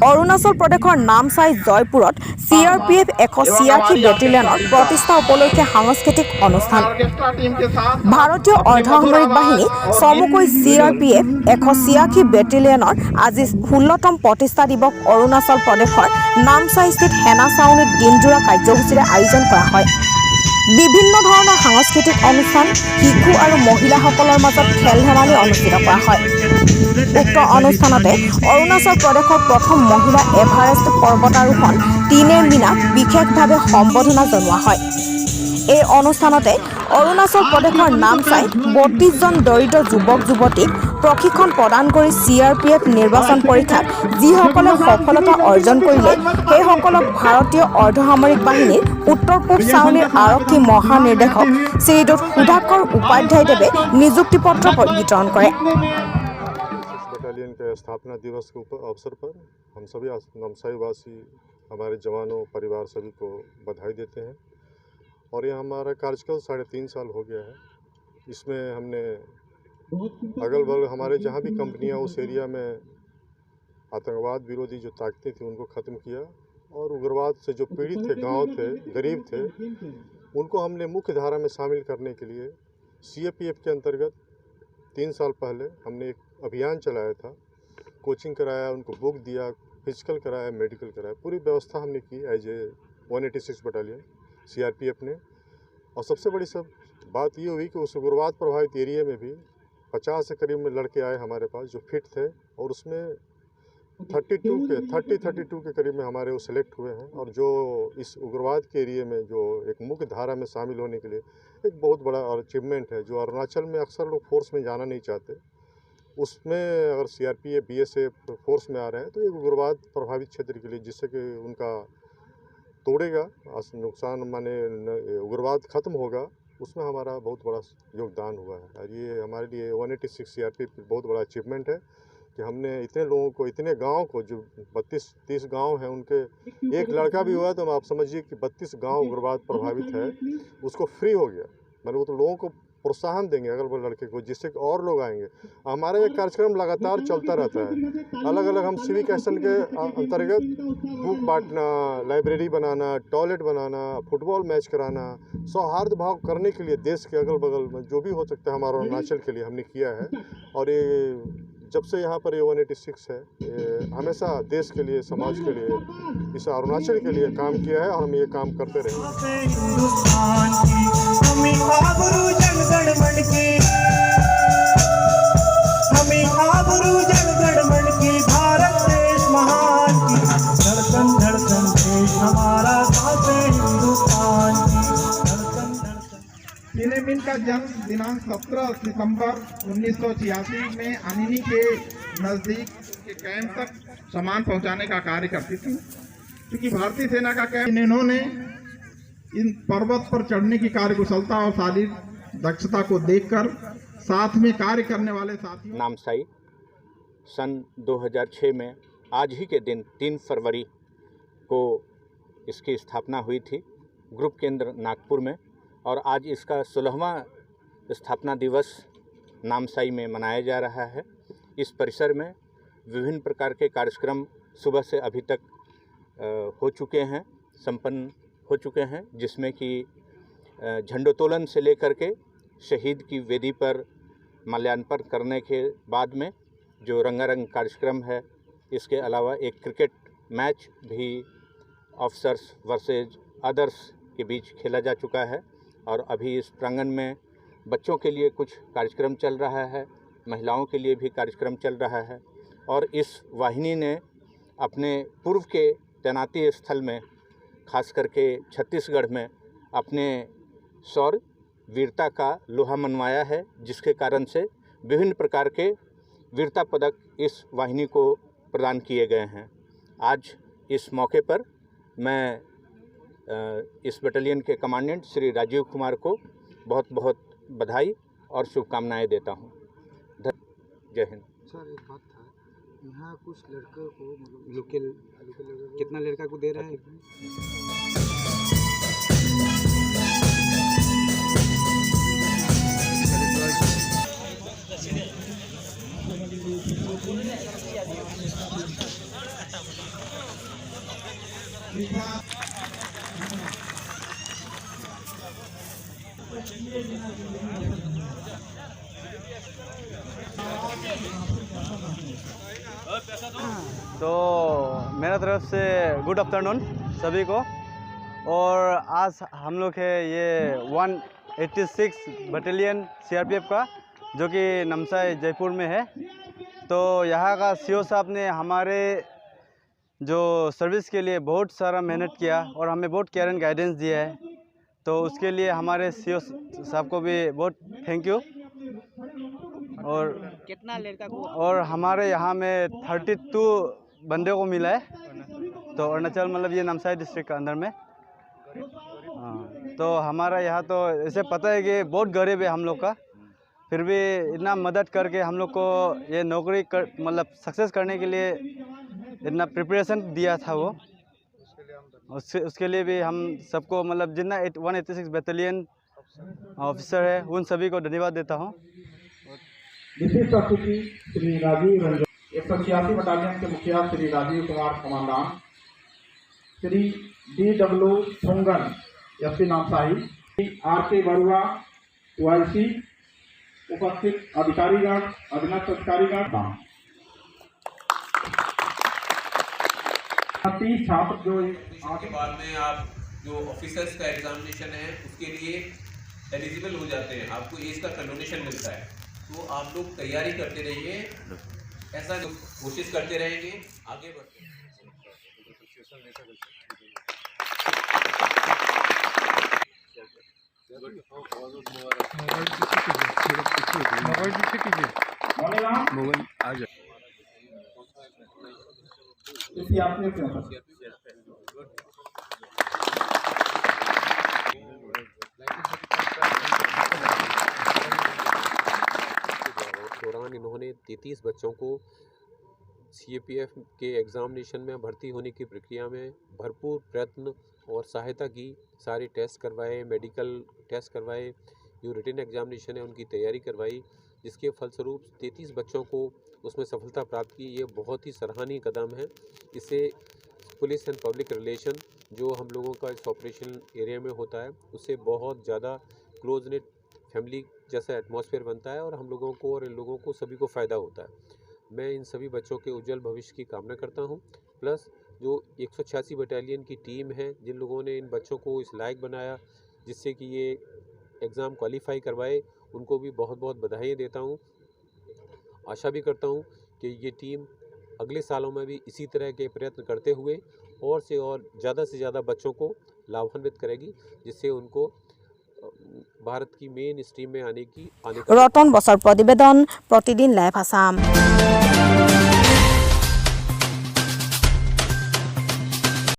অৰুণাচল প্ৰদেশৰ নামচাই জয়পুৰত CRPF 186 বেটেলিয়নৰ প্ৰতিষ্ঠা উপলক্ষে সাংস্কৃতিক অনুষ্ঠান। ভাৰতীয় অৰ্ধসামৰিক বাহিনী চমুকৈ CRPF 186 বেটেলিয়নৰ আজি 16তম প্ৰতিষ্ঠা দিৱস অৰুণাচল প্ৰদেশৰ নামচাইস্থিত সেনা ছাউনীত দিনজোৰা কাৰ্যসূচীৰে আয়োজন কৰা হয়। বিভিন্ন ধৰণৰ সাংস্কৃতিক অনুষ্ঠান, শিশু আৰু মহিলাসকলৰ মাজত খেল ধেমালি অনুষ্ঠিত কৰা হয়। উক্ত অনুষ্ঠানতে অৰুণাচল প্ৰদেশৰ প্ৰথম মহিলা এভাৰেষ্ট পৰ্বতাৰোহণ টিনে মিনাক বিশেষভাৱে সম্বৰ্ধনা জনোৱা হয়। এই অনুষ্ঠানতে অৰুণাচল প্ৰদেশৰ নামচাই 32জন দৰিদ্ৰ যুৱক যুৱতীক প্ৰশিক্ষণ প্ৰদান কৰি CRPF নিৰ্বাচন পৰীক্ষাত যিসকলে সফলতা অৰ্জন কৰিলে সেইসকলক ভাৰতীয় অৰ্ধসামৰিক বাহিনীৰ উত্তৰ পূব ছাউনীৰ আৰক্ষী মহানিৰ্দেশক শ্ৰীযুত সুধাকৰ উপাধ্যায়দেৱে নিযুক্তি পত্ৰ বিতৰণ কৰে। बटालियन के स्थापना दिवस के अवसर पर हम सभी नामसाईवासी हमारे जवानों परिवार सभी को बधाई देते हैं। और ये हमारा कार्यकाल 3.5 साल हो गया है। इसमें हमने अगल बगल हमारे जहाँ भी कंपनियाँ उस एरिया में आतंकवाद विरोधी जो ताकतें थी उनको ख़त्म किया और उग्रवाद से जो पीड़ित थे, गांव थे, गरीब थे, उनको हमने मुख्य धारा में शामिल करने के लिए CRPF के अंतर्गत 3 साल पहले हमने एक अभियान चलाया था। कोचिंग कराया, उनको बुक दिया, फिजिकल कराया, मेडिकल कराया, पूरी व्यवस्था हमने की एज ए 186 बटालियन CRPF ने। और सबसे बड़ी बात ये हुई कि उस उग्रवाद प्रभावित एरिया में भी 50 से करीब में लड़के आए हमारे पास जो फिट थे और उसमें 32 के करीब में हमारे वो सेलेक्ट हुए हैं। और जो इस उग्रवाद के एरिया में जो एक मुख्य धारा में शामिल होने के लिए एक बहुत बड़ा अचीवमेंट है। जो अरुणाचल में अक्सर लोग फोर्स में जाना नहीं चाहते, उसमें अगर CRPF BSF फोर्स में आ रहे हैं तो एक उग्रवाद प्रभावित क्षेत्र के लिए जिससे कि उनका तोड़ेगा नुकसान, माने उग्रवाद ख़त्म होगा, उसमें हमारा बहुत बड़ा योगदान हुआ है। और ये हमारे लिए 186 CRPF बहुत बड़ा अचीवमेंट है कि हमने इतने लोगों को, इतने गांव को, जो 32-30 गांव हैं, उनके एक लड़का भी हुआ तो आप समझिए कि 32 गांव उग्रवाद प्रभावित है, उसको फ्री हो गया। मैंने वो तो लोगों को प्रोत्साहन देंगे अगल बगल लड़के को, जिससे कि और लोग आएंगे। हमारा ये कार्यक्रम लगातार चलता रहता है। अलग अलग हम सिविक एक्शन के अंतर्गत बुक बांटना, लाइब्रेरी बनाना, टॉयलेट बनाना, फुटबॉल मैच कराना, सौहार्द भाव करने के लिए देश के अगल बगल में जो भी हो सकता है हमारा अरुणाचल के लिए हमने किया है। और ये जब से यहाँ पर ये 186 है, ये हमेशा देश के लिए, समाज के लिए, इस अरुणाचल के लिए काम किया है और हम ये काम करते रहेंगे। टिने मिन का जन्म दिनांक 17 सितंबर 1986 में अनिनी के नज़दीक के कैंप तक सामान पहुंचाने का कार्य करती थी। क्योंकि भारतीय सेना का कैंप, इन्होंने इन पर्वत पर चढ़ने की कार्यकुशलता और शारीरिक दक्षता को देखकर साथ में कार्य करने वाले साथियों। नामसाई सन 2006 में आज ही के दिन 3 फरवरी को इसकी स्थापना हुई थी ग्रुप केंद्र नागपुर में। और आज इसका 16वां स्थापना दिवस नामसाई में मनाया जा रहा है। इस परिसर में विभिन्न प्रकार के कार्यक्रम सुबह से अभी तक हो चुके हैं, संपन्न हो चुके हैं, जिसमें कि झंडोत्तोलन से लेकर के शहीद की वेदी पर माल्यार्पण करने के बाद में जो रंगारंग कार्यक्रम है, इसके अलावा एक क्रिकेट मैच भी ऑफिसर्स वर्सेज अदर्स के बीच खेला जा चुका है। और अभी इस प्रांगण में बच्चों के लिए कुछ कार्यक्रम चल रहा है, महिलाओं के लिए भी कार्यक्रम चल रहा है। और इस वाहिनी ने अपने पूर्व के तैनाती स्थल में, खास करके छत्तीसगढ़ में, अपने शौर्य वीरता का लोहा मनवाया है, जिसके कारण से विभिन्न प्रकार के वीरता पदक इस वाहिनी को प्रदान किए गए हैं। आज इस मौके पर मैं इस बटालियन के कमांडेंट श्री राजीव कुमार को बहुत बहुत बधाई और शुभकामनाएं देता हूं। जय हिंद। सर, एक बात था, यहाँ कुछ लड़कों को लोकल कितना लड़का को दे रहे हैं? तो मेरा तरफ से गुड आफ्टरनून सभी को। और आज हम लोग है ये 186 बटालियन सीआरपीएफ का, जो कि नामसाई जयपुर में है। तो यहाँ का सीओ साहब ने हमारे जो सर्विस के लिए बहुत सारा मेहनत किया और हमें बहुत केयर एंड गाइडेंस दिया है। तो उसके लिए हमारे सीओ साहब को भी बहुत थैंक यू। और कितना लड़का को और हमारे यहाँ में 32 बंदे को मिला है। तो अरुणाचल मतलब ये नामसाई डिस्ट्रिक्ट के अंदर में। हाँ, तो हमारा यहाँ तो ऐसे पता है कि बहुत गरीब है हम लोग का, फिर भी इतना मदद करके हम लोग को ये नौकरी कर मतलब सक्सेस करने के लिए इतना प्रिपरेशन दिया था वो। उसके लिए भी हम सबको मतलब जितना 186 बटालियन ऑफिसर है उन सभी को धन्यवाद देता हूँ। विशिष्ट अतिथि श्री राजीव रंजन, 186 बटालियन के मुखिया Shri Rajiv Kumar commandant, Shri DW Songan SP Namsai, RK Barua OIC, उपस्थित अधिकारीगण, अधीनस्थ अधिकारीगण, छात्र जो के बाद में आप जो ऑफिसर्स का एग्जामिनेशन है उसके लिए एलिजिबल हो जाते हैं, आपको एज का कंडोनेशन मिलता है। तो आप लोग तैयारी करते रहिए, ऐसा कोशिश करते रहेंगे, आगे बढ़ते हैं। दौरान इन्होंने 33 बच्चों को सीएपीएफ के एग्ज़ामिनेशन में भर्ती होने की प्रक्रिया में भरपूर प्रयत्न और सहायता की। सारे टेस्ट करवाए, मेडिकल टेस्ट करवाए, जो रिटन एग्जामिनेशन है उनकी तैयारी करवाई, जिसके फलस्वरूप 33 बच्चों को उसमें सफलता प्राप्त की। ये बहुत ही सराहनीय कदम है। इससे पुलिस एंड पब्लिक रिलेशन जो हम लोगों का इस ऑपरेशन एरिया में होता है उससे बहुत ज़्यादा क्लोज नेट फैमिली जैसा एटमॉस्फेयर बनता है और हम लोगों को और इन लोगों को सभी को फ़ायदा होता है। मैं इन सभी बच्चों के उज्जवल भविष्य की कामना करता हूं। प्लस जो 186 बटालियन की टीम है, जिन लोगों ने इन बच्चों को इस लायक बनाया जिससे कि ये एग्ज़ाम क्वालिफाई करवाए, उनको भी बहुत बहुत बधाइयाँ देता हूं। आशा भी करता हूं कि ये टीम अगले सालों में भी इसी तरह के प्रयत्न करते हुए और से और ज़्यादा से ज़्यादा बच्चों को लाभान्वित करेगी, जिससे उनको भारत की मेन स्ट्रीम में आने का रतन बसर प्रतिवेदन प्रतिदिन लाइव आसाम।